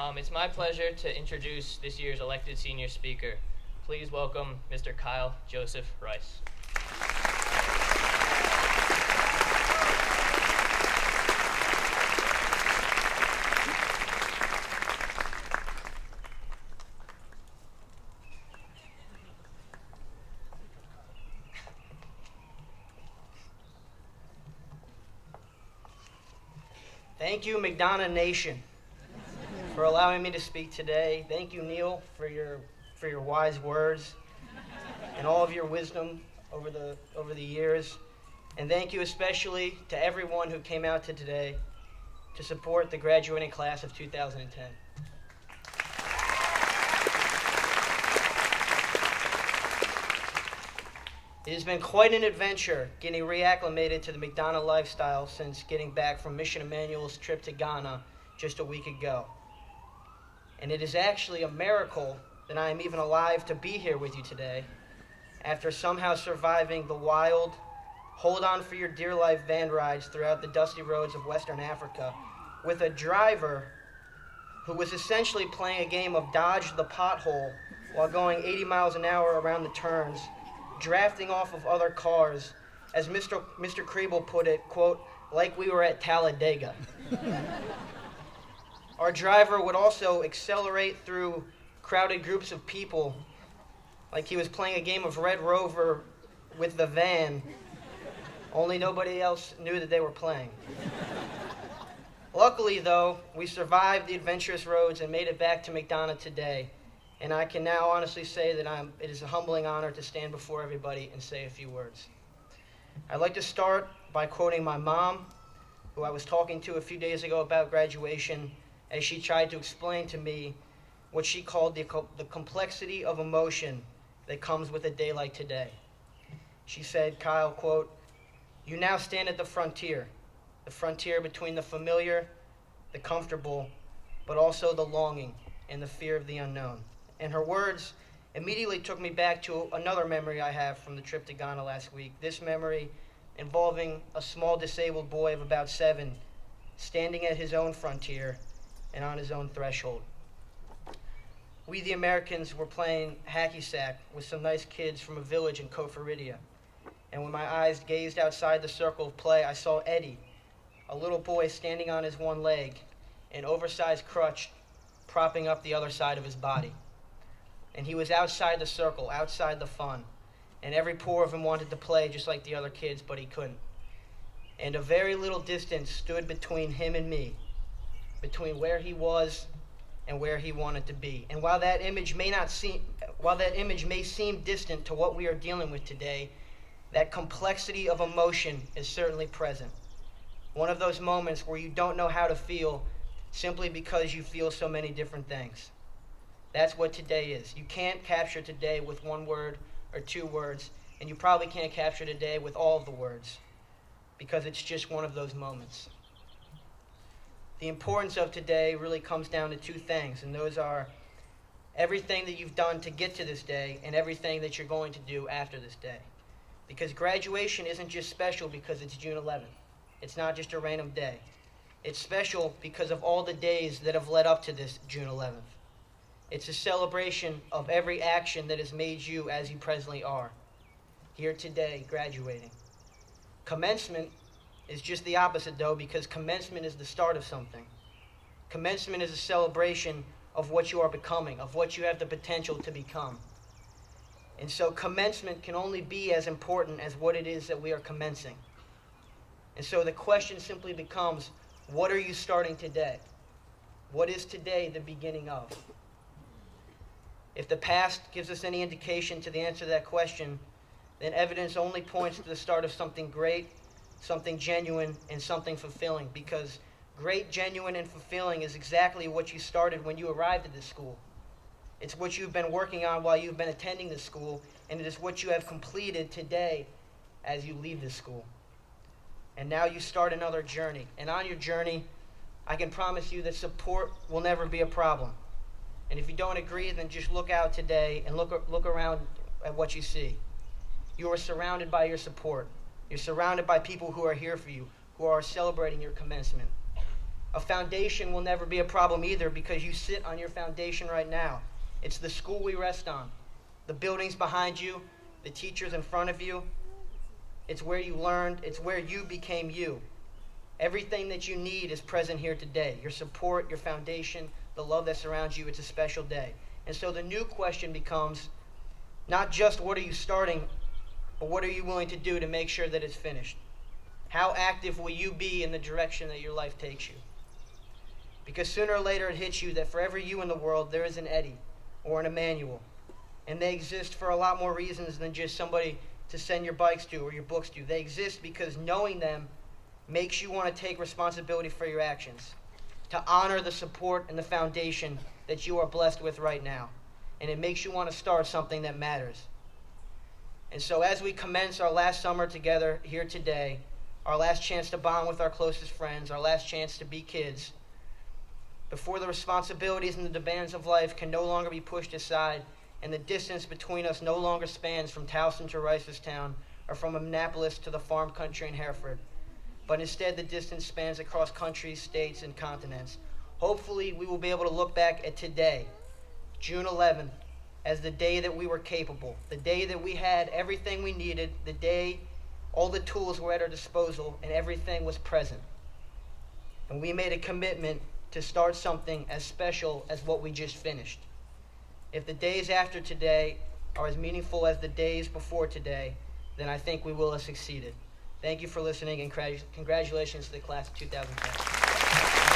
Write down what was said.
It's my pleasure to introduce this year's elected senior speaker. Please welcome Mr. Kyle Joseph Rice. Thank you, McDonogh Nation, for allowing me to speak today. Thank you, Neil, for your wise words and all of your wisdom over the years. And thank you especially to everyone who came out to today to support the graduating class of 2010. It has been quite an adventure getting reacclimated to the McDonogh lifestyle since getting back from Mission Emmanuel's trip to Ghana just a week ago. And it is actually a miracle that I am even alive to be here with you today after somehow surviving the wild, hold on for your dear life van rides throughout the dusty roads of Western Africa with a driver who was essentially playing a game of dodge the pothole while going 80 miles an hour around the turns, drafting off of other cars, as Mr. Kriebel put it, quote, like we were at Talladega. Our driver would also accelerate through crowded groups of people like he was playing a game of Red Rover with the van, only nobody else knew that they were playing. Luckily, though, we survived the adventurous roads and made it back to McDonogh today. And I can now honestly say that it is a humbling honor to stand before everybody and say a few words. I'd like to start by quoting my mom, who I was talking to a few days ago about graduation, as she tried to explain to me what she called the complexity of emotion that comes with a day like today. She said, Kyle, quote, "You now stand at the frontier between the familiar, the comfortable, but also the longing and the fear of the unknown." And her words immediately took me back to another memory I have from the trip to Ghana last week. This memory involving a small disabled boy of about 7 standing at his own frontier and on his own threshold. We, the Americans, were playing hacky sack with some nice kids from a village in Koforidia. And when my eyes gazed outside the circle of play, I saw Eddie, a little boy standing on his one leg, an oversized crutch propping up the other side of his body. And he was outside the circle, outside the fun. And every poor of him wanted to play just like the other kids, but he couldn't. And a very little distance stood between him and me, between where he was and where he wanted to be. And while that image may seem distant to what we are dealing with today, that complexity of emotion is certainly present. One of those moments where you don't know how to feel simply because you feel so many different things. That's what today is. You can't capture today with one word or 2 words, and you probably can't capture today with all of the words, because it's just one of those moments. The importance of today really comes down to 2 things, and those are everything that you've done to get to this day and everything that you're going to do after this day. Because graduation isn't just special because it's June 11th. It's not just a random day. It's special because of all the days that have led up to this June 11th. It's a celebration of every action that has made you as you presently are, here today, graduating. Commencement is just the opposite, though, because commencement is the start of something. Commencement is a celebration of what you are becoming, of what you have the potential to become. And so commencement can only be as important as what it is that we are commencing. And so the question simply becomes, what are you starting today? What is today the beginning of? If the past gives us any indication to the answer to that question, then evidence only points to the start of something great, something genuine, and something fulfilling, because great, genuine, and fulfilling is exactly what you started when you arrived at this school. It's what you've been working on while you've been attending this school, and it is what you have completed today as you leave this school. And now you start another journey. And on your journey, I can promise you that support will never be a problem. And if you don't agree, then just look out today and look around at what you see. You are surrounded by your support. You're surrounded by people who are here for you, who are celebrating your commencement. A foundation will never be a problem either because you sit on your foundation right now. It's the school we rest on, the buildings behind you, the teachers in front of you. It's where you learned. It's where you became you. Everything that you need is present here today. Your support, your foundation, the love that surrounds you. It's a special day. And so the new question becomes not just what are you starting, but what are you willing to do to make sure that it's finished? How active will you be in the direction that your life takes you? Because sooner or later it hits you that for every you in the world, there is an Eddie or an Emmanuel. And they exist for a lot more reasons than just somebody to send your bikes to or your books to. They exist because knowing them makes you want to take responsibility for your actions, to honor the support and the foundation that you are blessed with right now. And it makes you want to start something that matters. And so as we commence our last summer together here today, our last chance to bond with our closest friends, our last chance to be kids, before the responsibilities and the demands of life can no longer be pushed aside, and the distance between us no longer spans from Towson to Reisterstown or from Annapolis to the farm country in Hereford, but instead the distance spans across countries, states, and continents. Hopefully we will be able to look back at today, June 11th, as the day that we were capable, the day that we had everything we needed, the day all the tools were at our disposal and everything was present. And we made a commitment to start something as special as what we just finished. If the days after today are as meaningful as the days before today, then I think we will have succeeded. Thank you for listening, and congratulations to the class of 2010.